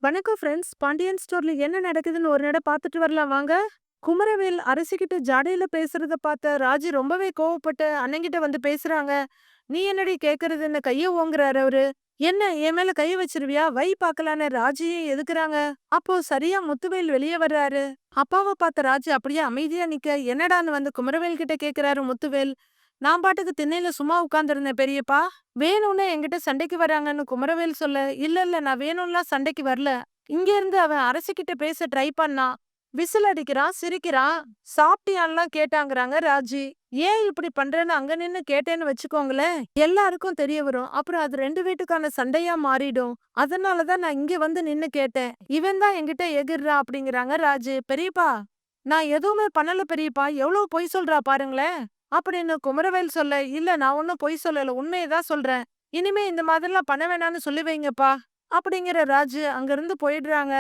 வணக்கம் ஃப்ரெண்ட்ஸ். பாண்டியன் ஸ்டோர்ல என்ன நடக்குதுன்னு ஒரு நட பார்த்துட்டு வரலாம் வாங்க. குமரவேல் அரசிக்கிட்ட ஜாடையில பேசுறத பார்த்த ராஜி ரொம்பவே கோவப்பட்டு அண்ணங்கிட்ட வந்து பேசுறாங்க. நீ என்னடி கேக்குறதுன்னு கைய ஓங்குறாரு அவரு. என்ன என் மேல கைய வச்சிருவியா? வை பார்க்கலான்னு ராஜியும் எதுக்குறாங்க. அப்போ சரியா முத்துவேல் வெளியே வர்றாரு. அப்பாவை பார்த்த ராஜி அப்படியே அமைதியா நிக்க என்னடான்னு வந்து குமரவேல் கிட்ட கேக்குறாரு முத்துவேல். நான் பாட்டுக்கு திண்ணையில சும்மா உட்கார்ந்திருந்தேன் பெரியப்பா. வேணும்னு என்கிட்ட சண்டைக்கு வராங்கன்னு குமரவேல் சொல்ல, இல்ல இல்ல நான் வேணும்லாம் சண்டைக்கு வரல. இங்க இருந்து அவன் அரசிக்கிட்ட பேச ட்ரை பண்ணான். விசில் அடிக்கிறான், சிரிக்கிறான். சாப்பிட்டியான்லாம் கேட்டாங்கறாங்க ராஜி. ஏன் இப்படி பண்றேன்னு அங்க நின்னு கேட்டேன்னு வச்சுக்கோங்களேன், எல்லாருக்கும் தெரிய வரும். அப்புறம் அது 2 வீட்டுக்கான சண்டையா மாறிடும். அதனாலதான் நான் இங்க வந்து நின்னு கேட்டேன். இவன் தான் என்கிட்ட எகிர்றா அப்படிங்கிறாங்க ராஜி. பெரியப்பா, நான் எதுவுமே பண்ணல பெரியப்பா. எவ்வளவு பொய் சொல்றா பாருங்களேன். அப்படின்னு குமரவேல் சொல்ல, இல்ல நான் ஒன்னும் பொய் சொல்லல. உண்மையதான் சொல்றேன். இனிமே இந்த மாதிரிலாம் பண்ண வேணாம்னு சொல்லி வைங்கப்பா. அப்படிங்கிற ராஜு அங்கிருந்து போயிடுறாங்க.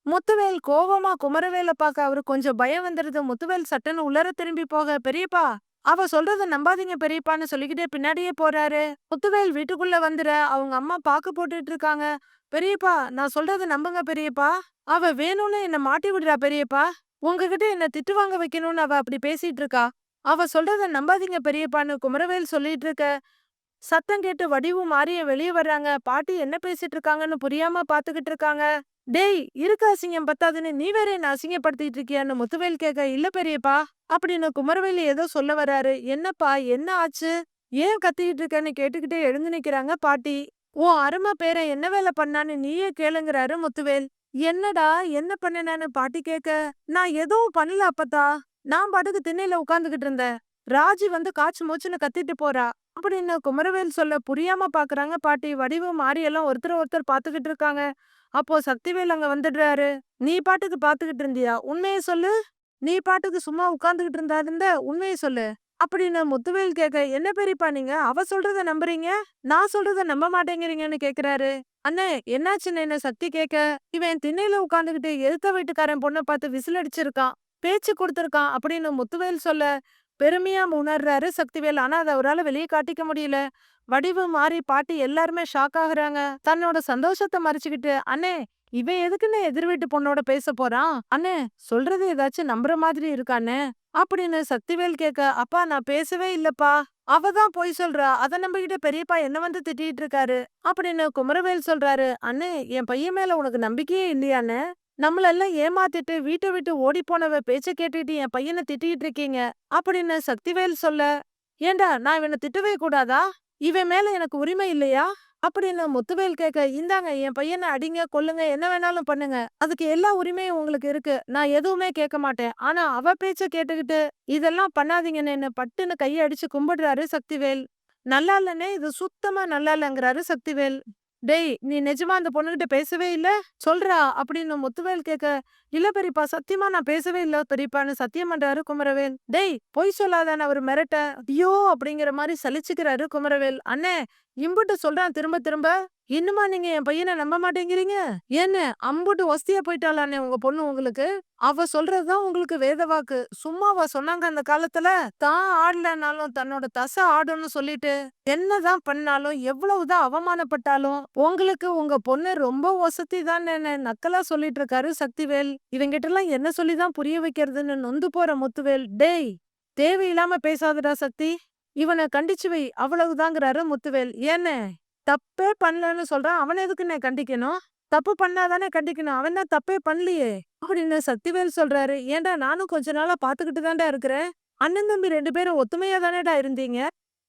முத்துவேல் கோவமா குமரவேல பார்க்க அவரு கொஞ்சம் பயம் வந்துருது. முத்துவேல் சட்டுன்னு உள்ளர திரும்பி போக, பெரியப்பா அவ சொல்றத நம்பாதீங்க பெரியப்பான்னு சொல்லிக்கிட்டே பின்னாடியே போறாரு. முத்துவேல் வீட்டுக்குள்ள வந்துற அவங்க அம்மா பாக்கு போட்டுட்டு இருக்காங்க. பெரியப்பா நான் சொல்றத நம்புங்க பெரியப்பா. அவ வேணும்னு என்ன மாட்டி விடுறா பெரியப்பா. உங்ககிட்ட என்ன திட்டு வாங்க வைக்கணும்னு அவ அப்படி பேசிட்டு இருக்கா. அவ சொல்றத நம்பாதீங்க பெரியப்பான்னு குமரவேல் சொல்லிட்டு இருக்க. சத்தம் கேட்டு வடிவும் மாறிய வெளியே வர்றாங்க. பாட்டி என்ன பேசிட்டு இருக்காங்கன்னு புரியாம பாத்துக்கிட்டு இருக்காங்க. டேய் இருக்க அசிங்கம் பத்தாதுன்னு நீ வேற என்ன அசிங்கப்படுத்திட்டு இருக்கியான்னு முத்துவேல் கேட்க, இல்ல பெரியப்பா அப்படின்னு குமரவேல் ஏதோ சொல்ல வராரு. என்னப்பா என்ன ஆச்சு? ஏன் கத்திக்கிட்டு இருக்கன்னு கேட்டுக்கிட்டே எழுந்து நிக்கிறாங்க பாட்டி. உன் அருமை பேரன் என்ன வேலை பண்ணான்னு நீயே கேளுங்கிறாரு முத்துவேல். என்னடா என்ன பண்ணனான்னு பாட்டி கேட்க, நான் எதுவும் பண்ணல அப்பத்தா. நான் பாட்டுக்கு திண்ணையில உட்கார்ந்துகிட்டு இருந்தேன். ராஜி வந்து காய்ச்சி மூச்சுன்னு கத்திட்டு போறா அப்படின்னு குமரவேல் சொல்ல புரியாம பாக்குறாங்க பாட்டி. வடிவு மாறி எல்லாம் ஒருத்தர் ஒருத்தர் பாத்துக்கிட்டு இருக்காங்க. அப்போ சக்திவேல் அங்க வந்துடுறாரு. நீ பாட்டுக்கு பாத்துக்கிட்டு இருந்தியா? உண்மையை சொல்லு. நீ பாட்டுக்கு சும்மா உட்கார்ந்துகிட்டு இருந்தா உண்மையை சொல்லு அப்படின்னு முத்துவேல் கேட்க, என்ன பெரியப்பா நீங்க அவ சொல்றத நம்புறீங்க, நான் சொல்றத நம்ப மாட்டேங்கிறீங்கன்னு கேக்குறாரு. அண்ணே என்னாச்சுன்னு என்ன சக்தி கேட்க, இவன் திண்ணையில உட்கார்ந்துகிட்டு எதுத்த வீட்டுக்காரன் பொண்ணை பார்த்து விசில் அடிச்சிருக்கான், பேச்சு கொடுத்திருக்கான் அப்படின்னு முத்துவேல் சொல்ல பெருமையா உணர்றாரு சக்திவேல். ஆனா அதை அவரால வெளியே காட்டிக்க முடியல. வடிவு மாறி பாட்டி எல்லாருமே ஷாக் ஆகுறாங்க. தன்னோட சந்தோஷத்தை மறைச்சுக்கிட்டு, அண்ணே இவன் எதுக்குன்னு எதிர் வீட்டு பொண்ணோட பேச போறான், அண்ணே சொல்றது ஏதாச்சும் நம்புற மாதிரி இருக்கானே அப்படின்னு சக்திவேல் கேட்க, அப்பா நான் பேசவே இல்லப்பா. அவதான் பொய் சொல்றா. அத நம்பிக்கிட்டு பெரியப்பா என்ன வந்து திட்டிட்டு இருக்காரு அப்படின்னு குமரவேல் சொல்றாரு. அண்ணே என் பையன் மேல உனக்கு நம்பிக்கையே இல்லையாண்ணே? நம்மளெல்லாம் ஏமாத்திட்டு வீட்டை விட்டு ஓடி போனவ பேச்ச கேட்டுட்டு என் பையனை திட்டிட்டு இருக்கீங்க அப்படின்னு சக்திவேல் சொல்ல, ஏண்டா நான் இவனை திட்டவே கூடாதா? இவன் மேல எனக்கு உரிமை இல்லையா அப்படின்னு முத்துவேல் கேட்க, இந்தாங்க என் பையனை அடிங்க கொல்லுங்க என்ன வேணாலும் பண்ணுங்க, அதுக்கு எல்லா உரிமையும் உங்களுக்கு இருக்கு. நான் எதுவுமே கேட்க மாட்டேன். ஆனா அவ பேச்ச கேட்டுக்கிட்டு இதெல்லாம் பண்ணாதீங்கன்னு என்ன பட்டுன்னு கையை அடிச்சு கும்பிடுறாரு சக்திவேல். நல்லா இல்லனே, இது சுத்தமா நல்லா இல்லங்கிறாரு சக்திவேல். டேய் நீ நிஜமா அந்த பொண்ணுகிட்ட பேசவே இல்ல சொல்றா அப்படின்னு முத்துவேல் கேட்க, இல்ல பெரியப்பா சத்தியமா நான் பேசவே இல்ல பெரியப்பான்னு சத்தியம் பண்றாரு குமரவேல். டேய் பொய் சொல்லாதான்னு அவர் மிரட்ட, ஐயோ அப்படிங்கிற மாதிரி சலிச்சுக்கிறாரு குமரவேல். அண்ணே இம்புட்டு சொல்றான் திரும்ப திரும்ப, இன்னுமா நீங்க என் பையனை நம்ப மாட்டேங்கிறீங்க? என்ன அம்புட்டு ஒஸ்தியா போயிட்டாளானே உங்க பொண்ணு உங்களுக்கு? அவ சொல்றதுதான் உங்களுக்கு வேத வாக்கு. சும்மாவா சொன்னாங்க அந்த காலத்துல? தான் ஆடலனாலும் தன்னோட தசை ஆடும்னு சொல்லிட்டு என்னதான் பண்ணாலும் எவ்வளவுதான் அவமானப்பட்டாலும் உங்களுக்கு உங்க பொண்ணு ரொம்ப ஒசத்தி தான் நக்கலா சொல்லிட்டு இருக்காரு சக்திவேல். இவங்கிட்ட எல்லாம் என்ன சொல்லிதான் புரிய வைக்கிறதுன்னு நொந்து போற முத்துவேல். டேய் தேவையில்லாம பேசாதடா சக்தி, இவனை கண்டிச்சு வை அவ்வளவுதாங்கிறாரு முத்துவேல். ஏன்னு தப்பே பண்ணலன்னு சொல்றான், அவன் எதுக்குன்னு கண்டிக்கணும்? தப்பு பண்ணாதானே கண்டிக்கணும், அவன் தான் தப்பே பண்ணலையே அப்படின்னு சக்திவேல் சொல்றாரு. ஏன்டா நானும் கொஞ்ச நாளா பாத்துக்கிட்டு தான்டா இருக்கிறேன். அண்ணன் தம்பி 2 பேரும் ஒத்துமையா தானேடா இருந்தீங்க.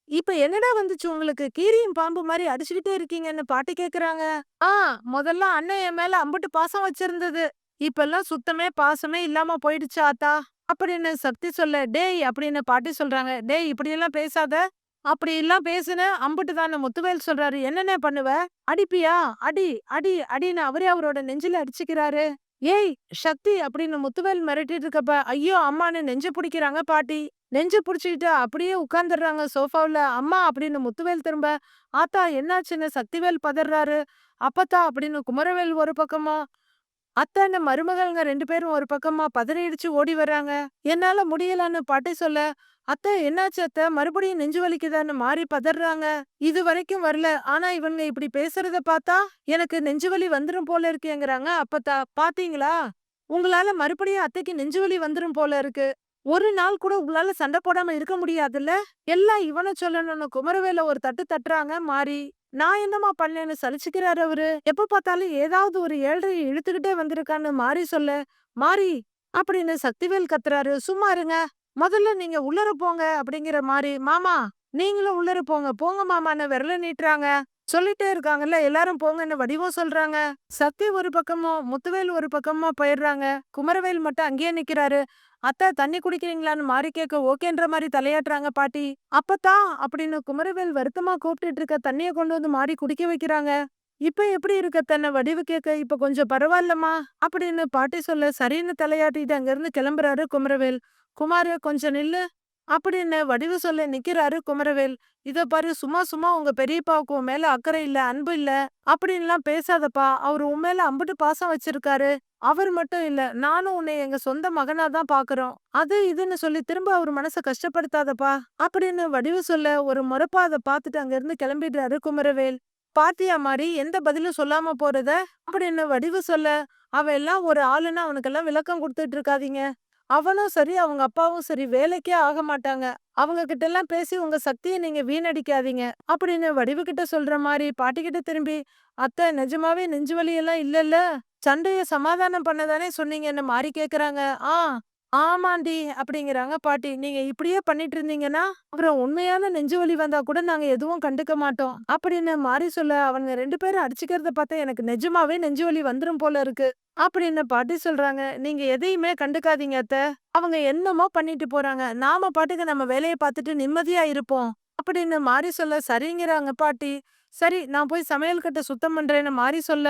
இப்ப என்னடா வந்துச்சு உங்களுக்கு? கீரியும் பாம்பு மாதிரி அடிச்சுக்கிட்டே இருக்கீங்கன்னு பாட்டி கேக்குறாங்க. ஆ முதல்ல அண்ணன் என் மேல அம்புட்டு பாசம் வச்சிருந்தது. இப்பெல்லாம் சுத்தமே பாசமே இல்லாம போயிடுச்சு ஆத்தா அப்படின்னு சக்தி சொல்ல, டேய் அப்படின்னு பாட்டி சொல்றாங்க. டேய் இப்படி எல்லாம் பேசாத. அப்படி எல்லாம் பேசுன அம்புட்டு தானே முத்துவேல் சொல்றாரு. என்னென்ன பண்ணுவ? அடிப்பியா? அடி அடி அடின்னு அவரே அவரோட நெஞ்சில அடிச்சுக்கிறாரு. ஏய் சக்தி அப்படின்னு முத்துவேல் மிரட்டிட்டு இருக்கப்ப, ஐயோ அம்மான்னு நெஞ்சு பிடிக்கிறாங்க பாட்டி. நெஞ்சு புடிச்சுக்கிட்டு அப்படியே உட்கார்ந்துடுறாங்க சோஃபாவுல. அம்மா அப்படின்னு முத்துவேல் திரும்ப, ஆத்தா என்னாச்சுன்னு சக்திவேல் பதறாரு. அப்பத்தா அப்படின்னு குமரவேல் ஒரு பக்கமா, அத்தான மருமகள்ங்க 2 பேரும் ஒரு பக்கமா பதறிடுச்சு ஓடி வர்றாங்க. என்னால முடியலன்னு பாட்டி சொல்ல, அத்தை என்னாச்சு அத்தை? மறுபடியும் நெஞ்சு வலிக்குதான்னு மாறி பதறாங்க. இதுவரைக்கும் வரல. ஆனா இவனுங்க இப்படி பேசுறத பார்த்தா, எனக்கு நெஞ்சு வலி வந்துரும் போல இருக்கேங்கிறாங்க. அப்பத்தா பாத்தீங்களா? உங்களால மறுபடியும் அத்தைக்கு நெஞ்சு வலி வந்துரும் போல இருக்கு. ஒரு நாள் கூட உங்களால சண்டை போடாம இருக்க முடியாதுல்ல? எல்லாம் இவன சொல்லணும்னு குமரவேல ஒரு தட்டு தட்டுறாங்க மாறி. நான் என்னம்மா பண்ணேன்னு சலிச்சுக்கிறாரு அவரு. எப்ப பார்த்தாலும் ஏதாவது ஒரு ஏழ்றைய இழுத்துக்கிட்டே வந்திருக்கான்னு மாறி சொல்ல, மாறி அப்படின்னு சக்திவேல் கத்துறாரு. சும்மா இருங்க. முதல்ல நீங்க உள்ளர போங்க அப்படிங்கிற மாரி, மாமா நீங்களும் உள்ளர போங்க, போங்க மாமான்னு விரல நீட்டுறாங்க. சொல்லிட்டே இருக்காங்கல்ல, எல்லாரும் போங்கன்னு வடிவும் சொல்றாங்க. சக்தி ஒரு பக்கமும், முத்துவேல் ஒரு பக்கமா போயிடுறாங்க. குமரவேல் மட்டும் அங்கேயே நிக்கிறாரு. அத்தை தண்ணி குடிக்கிறீங்களான்னு மாறி கேட்க ஓகேன்ற மாதிரி தலையாட்டுறாங்க பாட்டி. அப்பத்தான் அப்படின்னு குமரவேல் வருத்தமா கூப்பிட்டுட்டு இருக்க தண்ணிய கொண்டு வந்து மாறி குடிக்க வைக்கிறாங்க. இப்ப எப்படி இருக்க தன்னை வடிவு கேட்க இப்ப கொஞ்சம் பரவாயில்லம்மா அப்படின்னு பாட்டி சொல்ல சரின்னு தலையாட்டிட்டு அங்கிருந்து கிளம்புறாரு குமரவேல். குமாரு கொஞ்சம் நில்லு அப்படின்னு வடிவு சொல்ல நிக்கிறாரு குமரவேல். இத பாரு சும்மா சும்மா உங்க பெரியப்பாவுக்கு உன் மேல அக்கறை இல்ல அன்பு இல்ல அப்படின்லாம் பேசாதப்பா. அவரு உன் மேல அம்புட்டு பாசம் வச்சிருக்காரு. அவர் மட்டும் இல்ல நானும் உன்னை எங்க சொந்த மகனா தான் பாக்குறோம். அது இதுன்னு சொல்லி திரும்ப அவர் மனச கஷ்டப்படுத்தாதப்பா அப்படின்னு வடிவு சொல்ல ஒரு முறப்பா அதை பார்த்துட்டு அங்க இருந்து கிளம்பிடுறாரு குமரவேல். பாத்தியா மாறி எந்த பதிலும் சொல்லாம போறத அப்படின்னு வடிவு சொல்ல, அவ எல்லாம் ஒரு ஆளுன்னு அவனுக்கெல்லாம் விளக்கம் கொடுத்துட்டு இருக்காதீங்க. அவனும் சரி அவங்க அப்பாவும் சரி வேலைக்கே ஆக மாட்டாங்க. அவங்க கிட்ட எல்லாம் பேசி உங்க சக்தியை நீங்க வீணடிக்காதீங்க அப்படின்னு வடிவு கிட்ட சொல்ற மாதிரி பாட்டி கிட்ட திரும்பி, அத்தை நிஜமாவே நெஞ்சு வலி எல்லாம் இல்லல்ல, சண்டைய சமாதானம் பண்ணதானே சொன்னீங்கன்னு மாறி கேக்குறாங்க. ஆ ஆமாண்டி அப்படிங்கிறாங்க பாட்டி. நீங்க இப்படியே பண்ணிட்டு இருந்தீங்கன்னா அப்புறம் உண்மையான நெஞ்சு வலி வந்தா கூட நாங்க எதுவும் கண்டுக்க மாட்டோம் அப்படின்னு மாறி சொல்ல, அவங்க 2 பேரும் அடிச்சுக்கிறத பார்த்தா எனக்கு நிஜமாவே நெஞ்சு வலி வந்துரும் போல இருக்கு அப்படின்னு பாட்டி சொல்றாங்க. நீங்க எதையுமே கண்டுக்காதீங்க அத்தை. அவங்க என்னமோ பண்ணிட்டு போறாங்க. நாம பாட்டுக்கு நம்ம வேலைய பார்த்துட்டு நிம்மதியா இருப்போம் அப்படின்னு மாறி சொல்ல சரிங்கிறாங்க பாட்டி. சரி நான் போய் சமையல் கட்ட சுத்தம் பண்றேன்னு மாறி சொல்ல,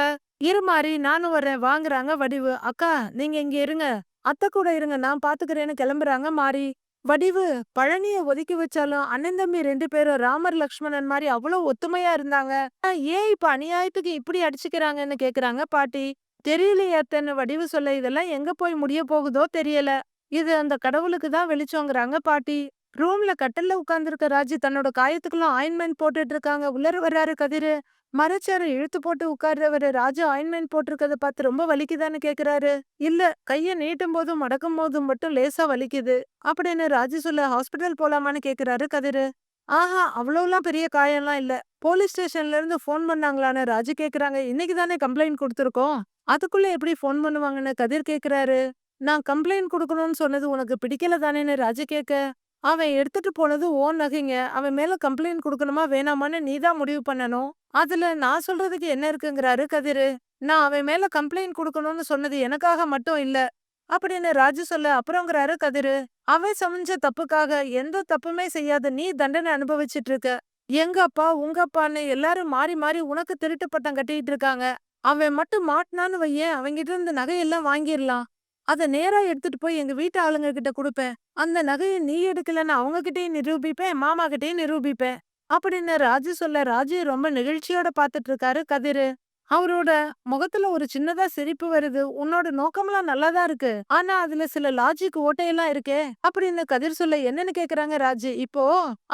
இரு மாறி நானும் வரேன் வாங்குறாங்க வடிவு. அக்கா நீங்க இங்க இருங்க, அத்தை கூட இருங்க நான் பாத்துக்கிறேன்னு கிளம்புறாங்க மாறி. வடிவு பழனிய ஒதுக்கி வச்சாலும் அண்ணன் தம்பி 2 பேரும் ராமர் லக்ஷ்மணன் மாதிரி அவ்வளவு ஒத்துமையா இருந்தாங்க. ஏன் இப்ப அநியாயத்துக்கு இப்படி அடிச்சுக்கிறாங்கன்னு கேக்குறாங்க பாட்டி. தெரியலையே அத்தைன்னு வடிவு சொல்ல, இதெல்லாம் எங்க போய் முடிய போகுதோ தெரியல. இது அந்த கடவுளுக்கு தான் வெளிச்சோங்கிறாங்க பாட்டி. ரூம்ல கட்டில்ல உட்கார்ந்திருக்க ராஜி தன்னோட காயத்துக்குள்ள ஆயின்மெண்ட் போட்டுட்டு இருக்காங்க. உள்ளர வர்றாரு கதிரு. மரச்சார இழுத்து போட்டு உட்கார்றவரு ராஜு ஆயின்மெண்ட் போட்டிருக்கத பார்த்து ரொம்ப வலிக்குதான்னு கேக்குறாரு. இல்ல கைய நீட்டும் போதும் மடக்கும் போதும் மட்டும் லேசா வலிக்குது அப்படின்னு ராஜு சொல்ல, ஹாஸ்பிட்டல் போலாமான்னு கேக்குறாரு கதிரு. ஆஹா அவ்வளவுலாம் பெரிய காயம்லாம் இல்ல. போலீஸ் ஸ்டேஷன்ல இருந்து போன் பண்ணாங்களான்னு ராஜு கேக்குறாங்க. இன்னைக்கு தானே கம்ப்ளைண்ட் கொடுத்திருக்கோம். அதுக்குள்ள எப்படி போன் பண்ணுவாங்கன்னு கதிர் கேக்குறாரு. நான் கம்ப்ளைண்ட் கொடுக்கணும்னு சொன்னது உனக்கு பிடிக்கல தானேன்னு ராஜு கேக்க, அவன் எடுத்துட்டு போனது ஓன் நகைங்க. அவன் மேல கம்ப்ளைண்ட் கொடுக்கணுமா வேணாமான்னு நீதான் முடிவு பண்ணணும். அதுல நான் சொல்றதுக்கு என்ன இருக்குங்கிறாரு கதிரு. நான் அவன் மேல கம்ப்ளைண்ட் கொடுக்கணும்னு சொன்னது எனக்காக மட்டும் இல்ல அப்படின்னு ராஜு சொல்ல, அப்புறம்ங்கிறாரு கதிரு. அவன் சமைஞ்ச தப்புக்காக எந்த தப்புமே செய்யாத நீ தண்டனை அனுபவிச்சிட்டு இருக்க. எங்க அப்பா உங்க அப்பான்னு எல்லாரும் மாறி மாறி உனக்கு திருட்டு பட்டம் கட்டிட்டு இருக்காங்க. அவன் மட்டும் மாட்டினான்னு வையேன், அவங்கிட்ட இருந்து நகையெல்லாம் வாங்கிடலாம். அத நேரா எடுத்துட்டு போய் எங்க வீட்டு ஆளுங்க கிட்ட குடுப்பேன். அந்த நகைய நீ எடுக்கலன்னு அவங்க கிட்டயும் நிரூபிப்பேன், மாமா கிட்டயும் நிரூபிப்பேன் அப்படின்னு ராஜு சொல்ல, ராஜு ரொம்ப நெகிழ்ச்சியோட பாத்துட்டு இருக்காரு கதிரு. அவரோட முகத்துல ஒரு சின்னதா சிரிப்பு வருது. உன்னோட நோக்கம்லாம் நல்லாதான் இருக்கு. ஆனா அதுல சில லாஜிக் ஓட்டையெல்லாம் இருக்கே அப்படின்னு கதிர் சொல்ல, என்னன்னு கேக்குறாங்க ராஜு. இப்போ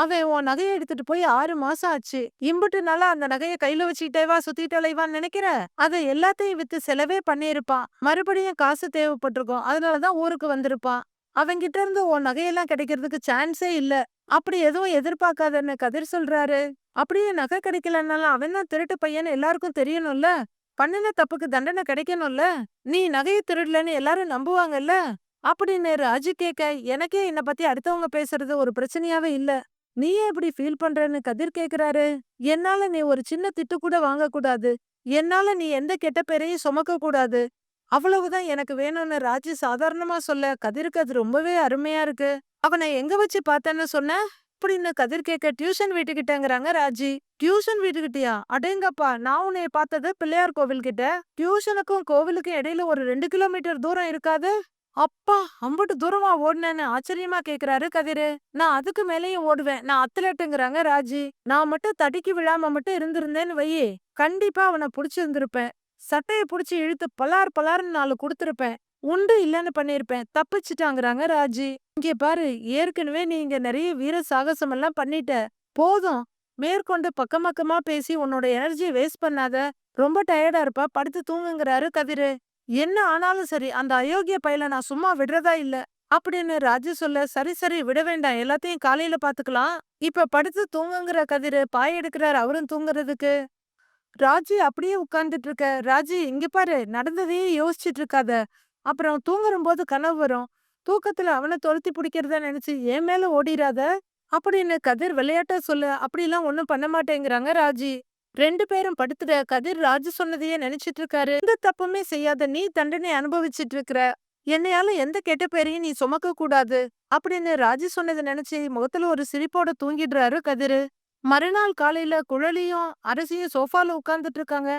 அவன் உன் நகையை எடுத்துட்டு போய் 6 மாசம் ஆச்சு. இம்புட்டு நாளா அந்த நகையை கையில வச்சுக்கிட்டேவா சுத்திட்டு அலைவான்னு நினைக்கிற? அத எல்லாத்தையும் வித்து செலவே பண்ணியிருப்பான். மறுபடியும் காசு தேவைப்பட்டிருக்கும். அதனாலதான் ஊருக்கு வந்திருப்பான். அவன்கிட்ட இருந்து உன் நகையெல்லாம் கிடைக்கிறதுக்கு சான்ஸே இல்ல. அப்படி எதுவும் எதிர்பார்க்காதன்னு கதிர் சொல்றாரு. அப்படியே நகை கிடைக்கலன்னாலும் அவன் தான் திருட்டு பையன்னு எல்லாருக்கும் தெரியணும்ல. பண்ணுன தப்புக்கு தண்டனை கிடைக்கணும்ல. நீ நகையை திருடலன்னு எல்லாரும் நம்புவாங்கல்ல அப்படின்னு ராஜு கேட்க, எனக்கே என்னை பத்தி அடுத்தவங்க பேசுறது ஒரு பிரச்சனையாவே இல்ல. நீ ஏன் இப்படி ஃபீல் பண்றன்னு கதிர் கேக்குறாரு. என்னால நீ ஒரு சின்ன திட்டு கூட வாங்க கூடாது. என்னால நீ எந்த கெட்ட பேரையும் சுமக்க கூடாது. அவ்வளவுதான் எனக்கு வேணும்னு ராஜு சாதாரணமா சொல்ல, கதிருக்கு அது ரொம்பவே அருமையா இருக்கு. அவனை எங்க வச்சு பார்த்தேன்னு சொன்ன அப்படின்னு கதிர் கேட்க, டியூஷன் வீட்டுக்கிட்டங்கிறாங்க ராஜி. டியூஷன் வீட்டுக்கிட்டயா? அடேங்கப்பா, நான் உன்னைய பார்த்தது பிள்ளையார் கோவில் கிட்ட. டியூஷனுக்கும் கோவிலுக்கும் இடையில ஒரு 2 கிலோமீட்டர் தூரம் இருக்காது? அப்பா அம்புட்டு தூரமா ஓடுனேன்னு ஆச்சரியமா கேக்குறாரு கதிரு. நான் அதுக்கு மேலேயும் ஓடுவேன், நான் அத்லட்டுங்கிறாங்க ராஜி. நான் மட்டும் தடிக்கி விழாம மட்டும் இருந்திருந்தேன்னு வையே, கண்டிப்பா அவனை புடிச்சிருந்திருப்பேன். சட்டைய புடிச்சு இழுத்து பலார் பலார்னு 4 குடுத்திருப்பேன். உண்டு இல்லன்னு பண்ணியிருப்பேன். தப்பிச்சுட்டாங்கறாங்க ராஜி. இங்க பாரு, ஏற்கனவே நீ இங்க நெறைய வீர சாகசம் எல்லாம் பண்ணிட்ட. போதும். மேற்கொண்டு பக்கம் பக்கமா பேசி உன்னோட எனர்ஜிய வேஸ்ட் பண்ணாத. ரொம்ப டயர்டா இருப்ப. படுத்து தூங்குங்கறாரு கதிரு. என்ன ஆனாலும் சரி, அந்த அயோக்கிய பயல நான் சும்மா விடுறதா இல்ல. அப்படின்னு ராஜு சொல்ல, சரி சரி விட வேண்டாம். எல்லாத்தையும் காலையில பாத்துக்கலாம். இப்ப படுத்து தூங்குங்கிற கதிரு பாய் எடுக்கிறாரு அவரும் தூங்குறதுக்கு. ராஜி அப்படியே உட்கார்ந்துட்டு இருக்க. ராஜி இங்க பாரு, நடந்ததையே யோசிச்சுட்டு இருக்காத. அப்புறம் தூங்குறம்போது கனவு வரும். தூக்கத்துல அவன தொரத்தி பிடிக்கிறதா நினைச்சு என் மேல ஓடிராத. அப்படின்னு கதிர் விளையாட்டா சொல்ல, அப்படிலாம் ஒண்ணும் பண்ண மாட்டேங்கிறாங்க ராஜி. 2 பேரும் படுத்துட. கதிர் ராஜு சொன்னதையே நினைச்சிட்டு இருக்காரு. எந்த தப்புமே செய்யாத நீ தண்டனை அனுபவிச்சிட்டு இருக்கிற. என்னையால எந்த கெட்ட பேரையும் நீ சுமக்க கூடாது. அப்படின்னு ராஜி சொன்னதை நினைச்சு முகத்துல ஒரு சிரிப்போட தூங்கிடுறாரு கதிரு. மறுநாள் காலையில குழலியும் அரசியும் சோஃபால உட்கார்ந்துட்டு இருக்காங்க.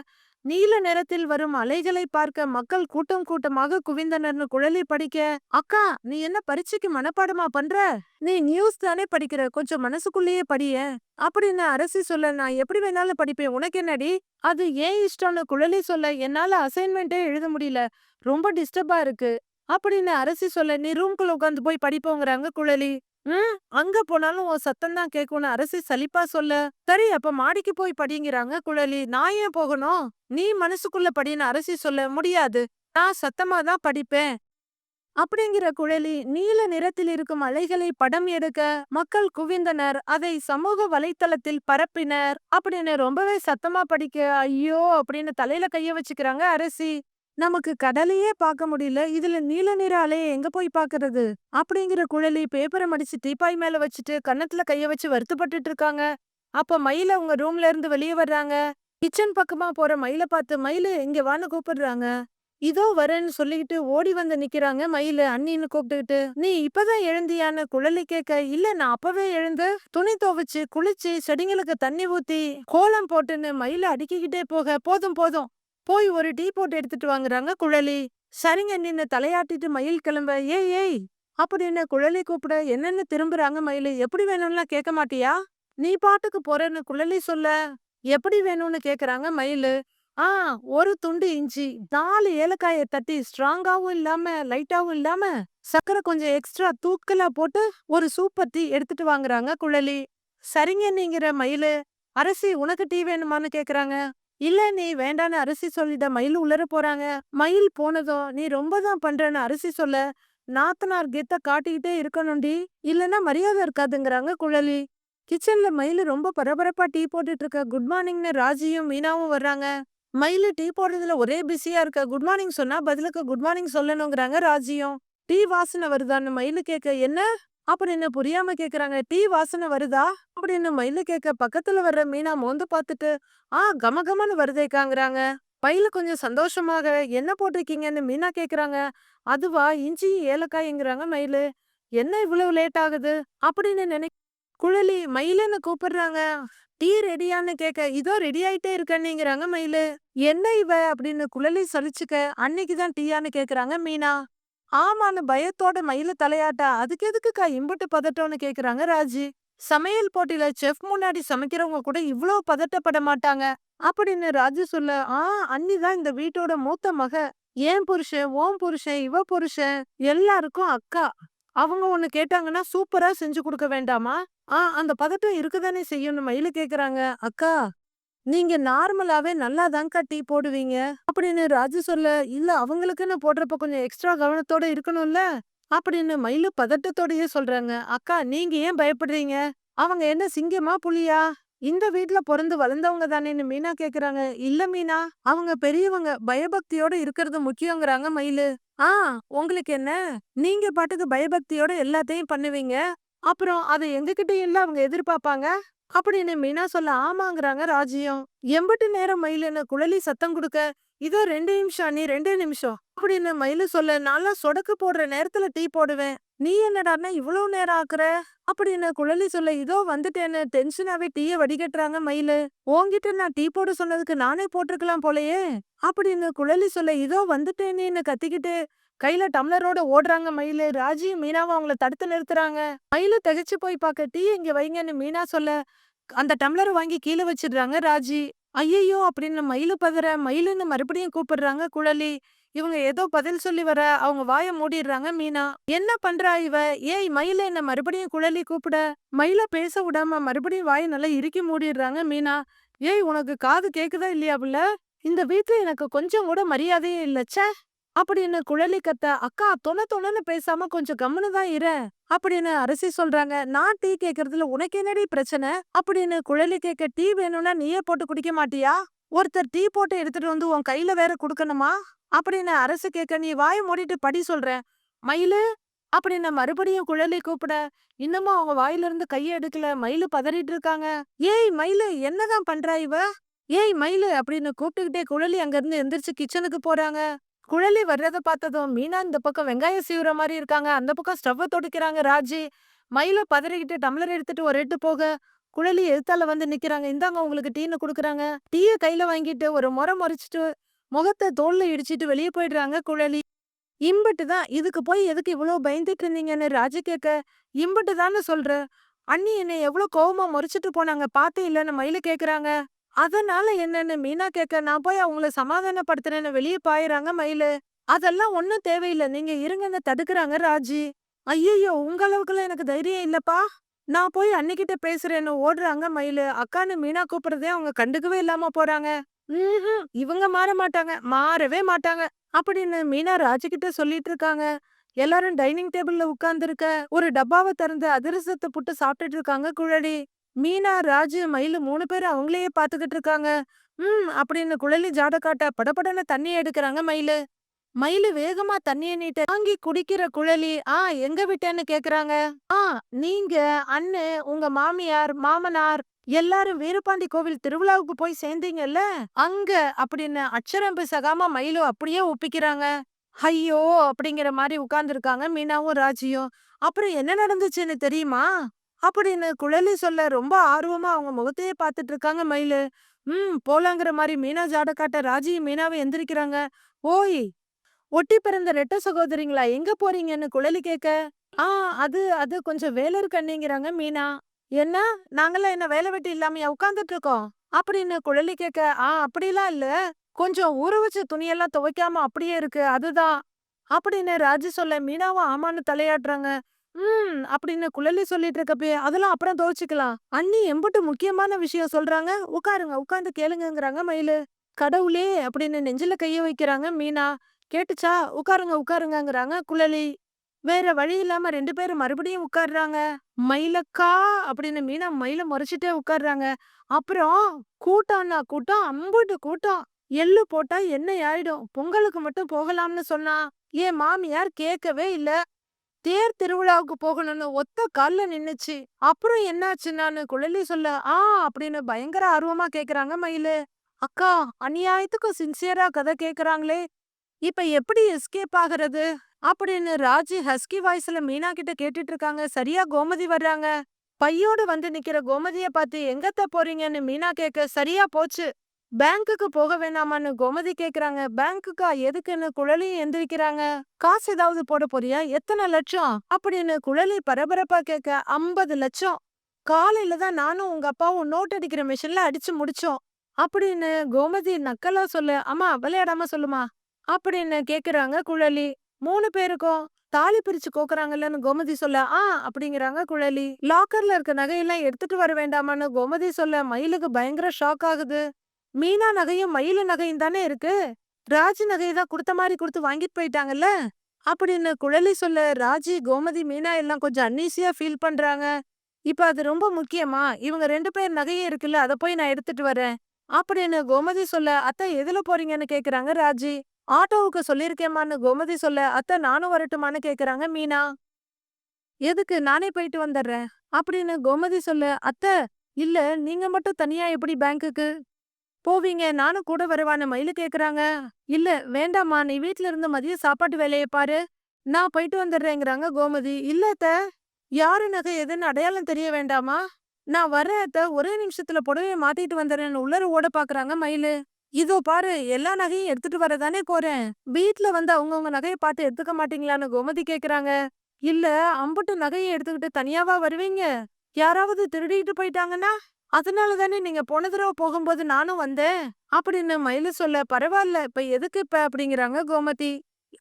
நீல நிறத்தில் வரும் அலைகளை பார்க்க மக்கள் கூட்டம் கூட்டமாக குவிந்தனர்னு குழலி படிக்க, அக்கா நீ என்ன பரீட்சைக்கு மனப்பாடமா பண்ற? நீ நியூஸ் தானே படிக்கிற, கொஞ்சம் மனசுக்குள்ளேயே படியேன். அப்படின்னு அரசி சொல்ல, நான் எப்படி வேணாலும் படிப்பேன், உனக்கு என்னடி? அது ஏன் இஷ்டம்னு குழலி சொல்ல, என்னால அசைன்மெண்டே எழுத முடியல, ரொம்ப டிஸ்டர்பா இருக்கு. அப்படின்னு அரசி சொல்ல, நீ ரூம்குள்ள உட்காந்து போய் படிப்போங்கிறாங்க குழலி. அங்க போனாலும் உன் சத்தம் தான் கேட்கும்னு அரசி சலிப்பா சொல்ல, சரி அப்ப மாடிக்கு போய் படிங்கிறாங்க குழலி. நான் ஏன் போகணும்? நீ மனசுக்குள்ள படின்னு அரசி சொல்ல, முடியாது. நான் சத்தமா தான் படிப்பேன். அப்படிங்கிற குழலி நீல நிறத்தில் இருக்கும் அலைகளை படம் எடுக்க மக்கள் குவிந்தனர். அதை சமூக வலைத்தளத்தில் பரப்பினர். அப்படின்னு ரொம்பவே சத்தமா படிக்க, ஐயோ அப்படின்னு தலையில கைய வச்சுக்கிறாங்க அரசி. நமக்கு கடலையே பார்க்க முடியல, இதுல நீல நிற அலைய எங்க போய் பாக்குறது? அப்படிங்கிற குழலி பேப்பரை மடிச்சு டீப்பாய் மேல வச்சுட்டு கன்னத்துல கைய வச்சு வருத்தப்பட்டுட்டு இருக்காங்க. அப்ப மயில அவங்க ரூம்ல இருந்து வெளியே வர்றாங்க. கிச்சன் பக்கமா போற மயில பார்த்து, மயிலு இங்க வான்னு கூப்பிடுறாங்க. இதோ வரேன்னு சொல்லிக்கிட்டு ஓடி வந்து நிக்கிறாங்க மயிலு அண்ணின்னு கூப்பிட்டுக்கிட்டு. நீ இப்பதான் எழுந்தியான்னு குழலி கேட்க, இல்ல நான் அப்பவே எழுந்து துணி துவைச்சு குளிச்சு செடிங்களுக்கு தண்ணி ஊத்தி கோலம் போட்டுன்னு மயில அடுக்கிக்கிட்டே போக, போதும் போதும் போய் ஒரு டீ போட்டு எடுத்துட்டு வாங்குறாங்க குழலி. சரிங்க நின்னு தலையாட்டிட்டு மயில் கிளம்ப, ஏய் ஏய் அப்படின்னு குழலி கூப்பிட, என்னன்னு திரும்புறாங்க மயிலு. எப்படி வேணும்லாம் கேட்க மாட்டியா? நீ பாட்டுக்கு போறேன்னு குழலி சொல்ல, எப்படி வேணும்னு கேக்குறாங்க மயிலு. ஆ ஒரு துண்டு இஞ்சி, 4 ஏலக்காயை தட்டி ஸ்ட்ராங்காவும் இல்லாம லைட்டாவும் இல்லாம சக்கரை கொஞ்சம் எக்ஸ்ட்ரா தூக்கலா போட்டு ஒரு சூப்பர் டீ எடுத்துட்டு வாங்குறாங்க குழலி. சரிங்க நீங்கிற மயிலு. அரசி உனக்கு டீ வேணுமான்னு கேக்குறாங்க. இல்ல நீ வேண்டான்னு அரசி சொல்லிட மயில் உள்ளர போறாங்க. மயில் போனதும் நீ ரொம்ப தான் பண்றன்னு அரசி சொல்ல, நாத்தனார் கெத்த காட்டிக்கிட்டே இருக்கணும்டி, இல்லன்னா மரியாதை இருக்காதுங்கிறாங்க குழலி. கிச்சன்ல மயிலு ரொம்ப பரபரப்பா டீ போட்டுட்டு இருக்க. குட் மார்னிங்னு ராஜியும் மீனாவும் வர்றாங்க. மயிலு டீ போடுறதுல ஒரே பிஸியா இருக்க. குட் மார்னிங் சொன்னா பதிலுக்கு குட் மார்னிங் சொல்லணுங்கிறாங்க ராஜியும். டீ வாசனை வருதான்னு மயிலு கேட்க, என்ன அப்படின்னு புரியாம கேக்குறாங்க. டீ வாசனை வருதா அப்படின்னு மயிலு கேட்க, பக்கத்துல வர்ற மீனா மோந்து பார்த்துட்டு, கமகமன்னு வருதேக்காங்கிறாங்க. மயிலு கொஞ்சம் சந்தோஷமாக, என்ன போட்டிருக்கீங்கன்னு மீனா கேக்குறாங்க. அதுவா இஞ்சி ஏலக்காய்ங்கிறாங்க மயிலு. என்ன இவ்வளவு லேட் ஆகுது அப்படின்னு குழலி மயிலுன்னு கூப்பிடுறாங்க. டீ ரெடியான்னு கேட்க, இதோ ரெடி ஆயிட்டே இருக்கேன்னுங்கிறாங்க மயிலு. என்ன இவ அப்படின்னு குழலி சலிச்சுக்க, அன்னைக்குதான் டீயான்னு கேக்குறாங்க மீனா. ஆமான்னு பயத்தோட மயிலு தலையாட்ட, அதுக்கு எதுக்குக்கா இம்புட்டு பதட்டம்னு கேக்குறாங்க ராஜி. சமையல் போட்டியில செஃப் முன்னாடி சமைக்கிறவங்க கூட இவ்ளோ பதட்டப்பட மாட்டாங்க அப்படின்னு ராஜு சொல்ல, அண்ணிதான் இந்த வீட்டோட மூத்த மக. ஏன் புருஷன், ஓன் புருஷன், இவ புருஷன் எல்லாருக்கும் அக்கா. அவங்க ஒண்ணு கேட்டாங்கன்னா சூப்பரா செஞ்சு கொடுக்க வேண்டாமா? அந்த பதட்டம் இருக்குதானே செய்யும்னு மயிலு கேக்குறாங்க. அக்கா நீங்க நார்மலாவே நல்லாதான்க்கா டீ போடுவீங்க அப்படின்னு ராஜு சொல்ல, இல்ல அவங்களுக்குன்னு போடுறப்ப கொஞ்சம் எக்ஸ்ட்ரா கவனத்தோட இருக்கணும்ல அப்படின்னு மயிலு பதட்டத்தோடயே சொல்றாங்க. அக்கா நீங்க ஏன் பயப்படுறீங்க? அவங்க என்ன சிங்கமா புலியா? இந்த வீட்ல பொறந்து வளர்ந்தவங்க தானேன்னு மீனா கேக்குறாங்க. இல்ல மீனா, அவங்க பெரியவங்க, பயபக்தியோட இருக்கிறது முக்கியங்கிறாங்க மயிலு. ஆ உங்களுக்கு என்ன, நீங்க பாட்டுக்கு பயபக்தியோட எல்லாத்தையும் பண்ணுவீங்க, அப்புறம் அதை எங்ககிட்ட இல்ல அவங்க எதிர்பார்ப்பாங்க அப்படின்னு மீனா சொல்ல, ஆமாங்கிறாங்க ராஜியும். எம்பட்டு நேரம் மயிலுன்னு குழலி சத்தம் கொடுக்க, இதோ 2 நிமிஷம் நீ 2 நிமிஷம் அப்படின்னு மயிலு சொல்ல, நல்லா சொடக்கு போடுற நேரத்துல டீ போடுவேன், நீ என்னடான்னா இவ்வளவு நேரம் ஆக்குற அப்படின்னு குழலி சொல்ல, இதோ வந்துட்டேன்னு டென்ஷனாவே டீய வடிகட்டுறாங்க மயிலு. உன்கிட்ட நான் டீ போட சொன்னதுக்கு நானே போட்டிருக்கலாம் போலயே அப்படின்னு குழலி சொல்ல, இதோ வந்துட்டேன்னு கத்திக்கிட்டு கையில டம்ளரோட ஓடுறாங்க மயிலு. ராஜியும் மீனாவும் அவங்கள தடுத்து நிறுத்துறாங்க. மயிலு திகைச்சு போய் பார்க்க, டீ இங்க வைங்கன்னு மீனா சொல்ல, அந்த டம்ளரை வாங்கி கீழே வச்சிடுறாங்க ராஜி. ஐயையோ அப்படின்னு மயிலு பதற, மயிலுன்னு மறுபடியும் கூப்பிடுறாங்க குழலி. இவங்க ஏதோ பதில் சொல்லி வர அவங்க வாய மூடிடுறாங்க மீனா. என்ன பண்றா இவ? ஏய் மயில, என்ன மறுபடியும் குழலி கூப்பிட. மயில பேச விடாம மறுபடியும் வாய நல்லா இறுக்கி மூடிடுறாங்க மீனா. ஏய், உனக்கு காது கேக்குதா இல்லையா புள்ள? இந்த வீட்ல எனக்கு கொஞ்சம் கூட மரியாதையே இல்ல ச்சே அப்படின்னு குழலி கத்த. அக்கா, தொண தொணன்னு பேசாம கொஞ்சம் கம்முனு தான் இரு அப்படின்னு அரசி சொல்றாங்க. நான் டீ கேக்குறதுல உனக்கு என்னடி பிரச்சனை அப்படின்னு குழலி கேட்க. டீ வேணும்னா நீயே போட்டு குடிக்க மாட்டியா? ஒருத்தர் டீ போட்டு எடுத்துட்டு வந்து உன் கையில வேற குடுக்கணுமா அப்படின்னு அரசு கேட்க. நீ வாய மூடிட்டு படி சொல்றேன். மயிலு அப்படின்னு மறுபடியும் குழலி கூப்பிட. இன்னமும் அவங்க வாயில இருந்து கைய எடுக்கல. மயிலு பதறிட்டு இருக்காங்க. ஏய் மயிலு, என்னதான் பண்றா இவ? ஏய் மயிலு அப்படின்னு கூப்பிட்டுக்கிட்டே குழலி அங்க இருந்து எந்திரிச்சு கிச்சனுக்கு போறாங்க. குழலி வர்றத பார்த்ததும் மீனா இந்த பக்கம் வெங்காயம் சீவுற மாதிரி இருக்காங்க. அந்த பக்கம் ஸ்டவ்வ தொடைக்கிறாங்க ராஜி. மயில பதறிக்கிட்டு டம்ளர் எடுத்துட்டு ஒரு எட்டு போக குழலி எதிர்த்தால வந்து நிக்கிறாங்க. இந்தாங்க உங்களுக்கு டீன்னு குடுக்குறாங்க. டீய கையில வாங்கிட்டு ஒரு முறைச்சிட்டு முகத்தை தோல்ல இடிச்சிட்டு வெளியே போயிடுறாங்க குழலி. இம்புட்டு தான். இதுக்கு போய் எதுக்கு இவ்வளவு பயந்துட்டு இருந்தீங்கன்னு ராஜி கேட்க. இம்புட்டு தான்னு சொல்ற. அண்ணி என்னை எவ்வளவு கோவமா முறைச்சிட்டு போனாங்க பாத்தே இல்லன்னு மயில கேக்குறாங்க. அதனால என்னன்னு மீனா கேட்க. நான் போய் அவங்கள சமாதானப்படுத்துறேன்னு வெளியே பாயுறாங்க மயிலு. அதெல்லாம் ஒண்ணும் தேவையில்ல, நீங்க இருங்கன்னு தடுக்குறாங்க ராஜி. ஐயையோ, உங்க அளவுக்குலாம் எனக்கு தைரியம் இல்லப்பா. நான் போய் அண்ணிக்கிட்ட பேசுறேன்னு ஓடுறாங்க மயிலு. அக்கான்னு மீனா கூப்பிடுறதே அவங்க கண்டுக்கவே இல்லாம போறாங்க. இவங்க மாற மாட்டாங்க, மாறவே மாட்டாங்க அப்படின்னு மீனா ராஜி கிட்ட சொல்லிட்டு இருக்காங்க. எல்லாரும் டைனிங் டேபிள்ல உட்கார்ந்து ஒரு டப்பாவை திறந்து அதிரசத்தை புட்டு சாப்பிட்டுட்டு இருக்காங்க குழலி. மீனா, ராஜு, மயிலு 3 பேரும் அவங்களையே பாத்துக்கிட்டு இருக்காங்க. அப்படின்னு குழலி ஜாட காட்ட படபடன்னு தண்ணி எடுக்கிறாங்க மயிலு. மயிலு வேகமா தண்ணிய நீட்ட வாங்கி குடிக்கிற குழலி. எங்க விட்டேன்னு கேக்குறாங்க. ஆ நீங்க, அண்ணு, உங்க மாமியார், மாமனார் எல்லாரும் வீரபாண்டி கோவில் திருவிழாவுக்கு போய் சேர்ந்தீங்கல்ல அங்க அப்படின்னு அச்சரம் பிசகாம மயிலு அப்படியே ஒப்பிக்கிறாங்க. ஐயோ அப்படிங்கிற மாதிரி உட்கார்ந்துருக்காங்க மீனாவும் ராஜியும். அப்புறம் என்ன நடந்துச்சுன்னு தெரியுமா அப்படின்னு குழலி சொல்ல ரொம்ப ஆர்வமா அவங்க முகத்தையே பார்த்துட்டு இருக்காங்க மயிலு. போலாங்கிற மாதிரி மீனா ஜாட காட்ட ராஜியும் மீனாவும் எந்திரிக்கிறாங்க. ஓய், ஒட்டி பிறந்த ரெட்ட சகோதரிங்களா, எங்க போறீங்கன்னு குழலி கேட்க. ஆ அது அது கொஞ்சம் வேலை இருக்கண்ணிங்கிறாங்க மீனா. என்ன, நாங்கெல்லாம் என்ன வேலை வெட்டி இல்லாமையா உட்கார்ந்துட்டு இருக்கோம் அப்படின்னு குழலி கேட்க. அப்படிலாம் இல்ல, கொஞ்சம் ஊற வச்ச துணியெல்லாம் துவைக்காம அப்படியே இருக்கு அதுதான் அப்படின்னு ராஜி சொல்ல. மீனாவும் ஆமான்னு தலையாட்டுறாங்க. அப்படின்னு குழலி சொல்லிட்டு இருக்கப்பே, அதெல்லாம் அப்புறம் துவைச்சுக்கலாம் அண்ணி, எம்புட்டு முக்கியமான விஷயம் சொல்றாங்க, உட்காருங்க உட்கார்ந்து கேளுங்கங்கிறாங்க மயிலு. கடவுளே அப்படின்னு நெஞ்சில கைய வைக்கிறாங்க மீனா. கேட்டுச்சா, உட்காருங்க உட்காருங்கங்கிறாங்க குழலி. வேற வழி இல்லாம 2 பேரும் மறுபடியும் உட்கார்றாங்க. மயிலக்கா அப்படின்னு மீனா மயில முறைச்சிட்டே உட்கார்றாங்க. அப்புறம் கூட்டம்னா கூட்டம், அம்புட்டு கூட்டம். எள்ளு போட்டா எண்ணெய் ஆயிடும், பொங்கலுக்கு மட்டும் போகலாம்னு சொன்னா என் மாமியார் கேட்கவே இல்ல. தேர் திருவிழாவுக்கு போகணும்னு ஒத்த கால்ல நின்னுச்சு. அப்புறம் என்னாச்சுன்னான்னு குழலி சொல்ல. அப்படின்னு பயங்கர ஆர்வமா கேக்குறாங்க மயிலு. அக்கா, அநியாயத்துக்கு சின்சியரா கதை கேக்குறாங்களே, இப்ப எப்படி எஸ்கேப் ஆகுறது அப்படின்னு ராஜி ஹஸ்கி வாய்ஸ்ல மீனா கிட்ட கேட்டுட்டு இருக்காங்க. சரியா கோமதி வர்றாங்க. பையோடு வந்து நிக்கிற கோமதிய பார்த்து எங்கத்த போறீங்கன்னு மீனா கேட்க. சரியா போச்சு, பேங்க்குக்கு போக வேணாமான்னு கோமதி கேக்குறாங்க. பேங்க்குக்கா, எதுக்குன்னு குழலி எந்திரிக்கிறாங்க. காசு ஏதாவது போட போறியா, எத்தனை லட்சம் அப்படின்னு குழலி பரபரப்பா கேட்க. 50 லட்சம். காலையில தான் நானும் உங்க அப்பாவும் நோட் அடிக்கிற மிஷின்ல அடிச்சு முடிச்சோம் அப்படின்னு கோமதி நக்கலா சொல்ல. அம்மா விளையாடாம சொல்லுமா அப்படின்னு கேக்குறாங்க குழலி. 3 பேருக்கும் தாலி பிரிச்சு கோக்குறாங்கல்லன்னு கோமதி சொல்ல. அப்படிங்கிறாங்க குழலி. லாக்கர்ல இருக்க நகையெல்லாம் எடுத்துட்டு வர வேண்டாமான்னு கோமதி சொல்ல. மயிலுக்கு பயங்கர ஷாக் ஆகுது. மீனா நகையும் மயிலு நகையும் தானே இருக்கு, ராஜி நகையை தான் கொடுத்த மாதிரி கொடுத்து வாங்கிட்டு போயிட்டாங்கல்ல அப்படின்னு குழலி சொல்ல. ராஜி, கோமதி, மீனா எல்லாம் கொஞ்சம் அன்னீசியா ஃபீல் பண்றாங்க. இப்ப அது ரொம்ப முக்கியமா, இவங்க 2 பேர் நகையே இருக்குல்ல, அதை போய் நான் எடுத்துட்டு வரேன் அப்படின்னு கோமதி சொல்ல. அத்தை எதுல போறீங்கன்னு கேக்குறாங்க ராஜி. ஆட்டோவுக்கு சொல்லிருக்கேமான்னு கோமதி சொல்ல. அத்தை நானும் வரட்டுமான்னு கேக்குறாங்க மீனா. எதுக்கு, நானே போயிட்டு வந்துடுறேன் அப்படின்னு கோமதி சொல்ல. அத்தை இல்ல, நீங்க மட்டும் தனியா எப்படி பேங்க்குக்கு போவீங்க, நானும் கூட வருவான்னு மயிலு கேக்குறாங்க. இல்ல வேண்டாமா, நீ வீட்ல இருந்து மதிய சாப்பாட்டு வேலையை பாரு, நான் போயிட்டு வந்துடுறேங்கிறாங்க கோமதி. இல்ல அத்த, யாரு நகை எதுன்னு அடையாளம் தெரிய வேண்டாமா, நான் வர்றேன் அத்த, ஒரே நிமிஷத்துல புடவைய மாத்திட்டு வந்துடுறேன்னு உள்ளர ஓட பாக்குறாங்க மயிலு. இதோ பாரு, எல்லா நகையும் எடுத்துட்டு வரதானே போறேன், வீட்ல வந்து அவங்கவுங்க நகையை பார்த்து எடுத்துக்க மாட்டீங்களான்னு கோமதி கேக்குறாங்க. இல்ல, அம்புட்டு நகையை எடுத்துக்கிட்டு தனியாவா வருவீங்க, யாராவது திருடிட்டு போயிட்டாங்கன்னா அதனால தானே நீங்க போன தடவ போகும்போது நானும் வந்தேன் அப்படின்னு மயிலு சொல்ல, பரவாயில்ல இப்ப எதுக்கு இப்ப அப்படிங்கிறாங்க கோமதி.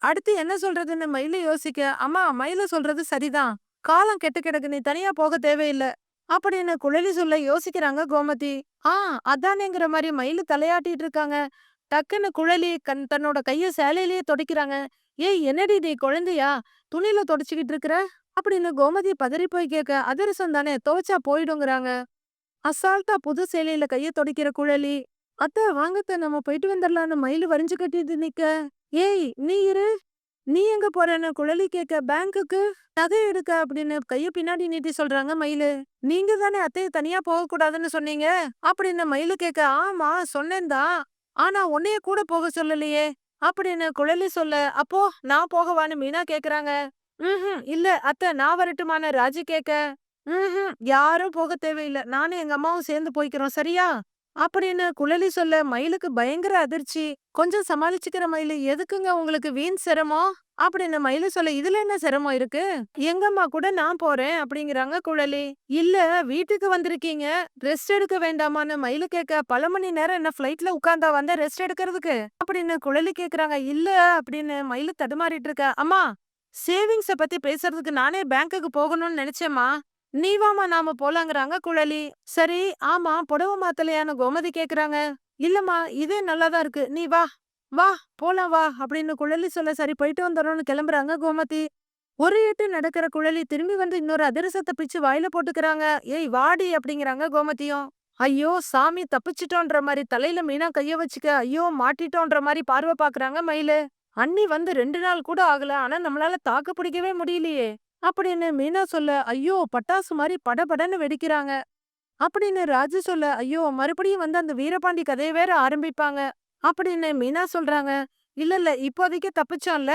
அடுத்து என்ன சொல்றதுன்னு மயிலு யோசிக்க, அம்மா மயிலு சொல்றது சரிதான். காலம் கெட்டு கிடக்கு, நீ தனியா போக தேவையில்ல அப்படின்னு குழலி சொல்ல யோசிக்கிறாங்க கோமதி. ஆ அதானேங்கிற மாதிரி மயிலு தலையாட்டிட்டு இருக்காங்க. டக்குன்னு குழலி தன்னோட கைய சேலையிலேயே துடைக்கிறாங்க. ஏய் என்னடி நீ குழந்தையா, துணியில துடைச்சுக்கிட்டு இருக்கிற அப்படின்னு கோமதி பதறி போய் கேட்க, அதிரசம் தானே துவைச்சா போயிடுங்கிறாங்க. அசால்ட்டா புது சேலையில கைய துடைக்கிற குழலி. அத்த வாங்கத்த நம்ம போயிட்டு வந்துடலான்னு மயிலு வரிஞ்சு கட்டிட்டு நிக்க. ஏய் நீ இரு, நீ எங்க போறேன்னு குழலி கேட்க, பேங்க்குக்கு நகை எடுக்க அப்படின்னு கைய பின்னாடி நீட்டி சொல்றாங்க மயிலு. நீங்க தானே அத்தைய தனியா போக கூடாதுன்னு சொன்னீங்க அப்படின்னு மயிலு கேட்க, ஆமா சொன்னேன் தான், ஆனா உன்னைய கூட போக சொல்லலையே அப்படின்னு குழலி சொல்ல, அப்போ நான் போகவான்னு மீனா கேக்குறாங்க. இல்ல அத்தை நான் வரட்டுமான்னு ராஜி கேட்க, யாரும் போக தேவையில்ல, நானும் எங்க அம்மாவும் சேர்ந்து போய்க்கிறோம் சரியா அப்படின்னு குழலி சொல்ல மயிலுக்கு பயங்கர அதிர்ச்சி. கொஞ்சம் சமாளிச்சுக்கிற மயிலு, எதுக்குங்க உங்களுக்கு வீண் சிரமம் அப்படின்னு மயிலு சொல்ல, இதுல என்ன சிரமம் இருக்கு, எங்கம்மா கூட நான் போறேன் அப்படிங்கிறாங்க குழலி. இல்ல வீட்டுக்கு வந்திருக்கீங்க, ரெஸ்ட் எடுக்க வேண்டாமான்னு மயிலு கேட்க, பல மணி நேரம் என்ன ஃபிளைட்ல உட்கார்ந்தா வந்த ரெஸ்ட் எடுக்கிறதுக்கு அப்படின்னு குழலி கேக்குறாங்க. இல்ல அப்படின்னு மயிலு தடுமாறிட்டு இருக்க, அம்மா சேவிங்ஸ பத்தி பேசுறதுக்கு நானே பேங்க்குக்கு போகணும்னு நினைச்சேம்மா, நீ வாமா நாம போலாங்கிறாங்க குழலி. சரி ஆமா புடவை மாத்தலையான்னு கோமதி கேக்குறாங்க. இல்லம்மா இதே நல்லாதான் இருக்கு, நீ வா வா போலாம் வா அப்படின்னு குழலி சொல்ல, சரி போயிட்டு வந்துடும்னு கிளம்புறாங்க கோமதி. ஒரு எட்டு நடக்கிற குழலி திரும்பி வந்து இன்னொரு அதிரசத்தை பிச்சு வாயில போட்டுக்கிறாங்க. ஏய் வாடி அப்படிங்கிறாங்க கோமதியும். ஐயோ சாமி தப்பிச்சிட்டோன்ற மாதிரி தலையில மீனா கைய வச்சுக்க, ஐயோ மாட்டிட்டோன்ற மாதிரி பார்வை பாக்குறாங்க மயிலு. அண்ணி வந்து 2 நாள் கூட ஆகல, ஆனா நம்மளால தாக்கு பிடிக்கவே முடியலையே அப்படின்னு மீனா சொல்ல, ஐயோ பட்டாசு மாதிரி படபடன்னு வெடிக்கிறாங்க அப்படின்னு ராஜு சொல்ல, ஐயோ மறுபடியும் வந்து அந்த வீரபாண்டி கதையை வேற ஆரம்பிப்பாங்க அப்படின்னு மீனா சொல்றாங்க. இல்ல இல்ல இப்போதைக்கு தப்பிச்சோம்ல,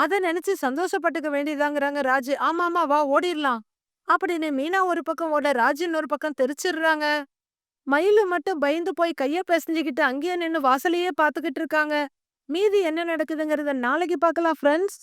அத நினைச்சு சந்தோஷப்பட்டுக்க வேண்டியதாங்கிறாங்க ராஜு. ஆமா ஆமா வா ஓடிடலாம் அப்படின்னு மீனா ஒரு பக்கம் ஓட, ராஜு இன்னொரு பக்கம் தெரிச்சிடுறாங்க. மயிலு மட்டும் பயந்து போய் கைய பிசைஞ்சுக்கிட்டு அங்கேயே நின்னு வாசலையே பாத்துக்கிட்டு இருக்காங்க. மீதி என்ன நடக்குதுங்கிறத நாளைக்கு பார்க்கலாம் ஃப்ரெண்ட்ஸ்.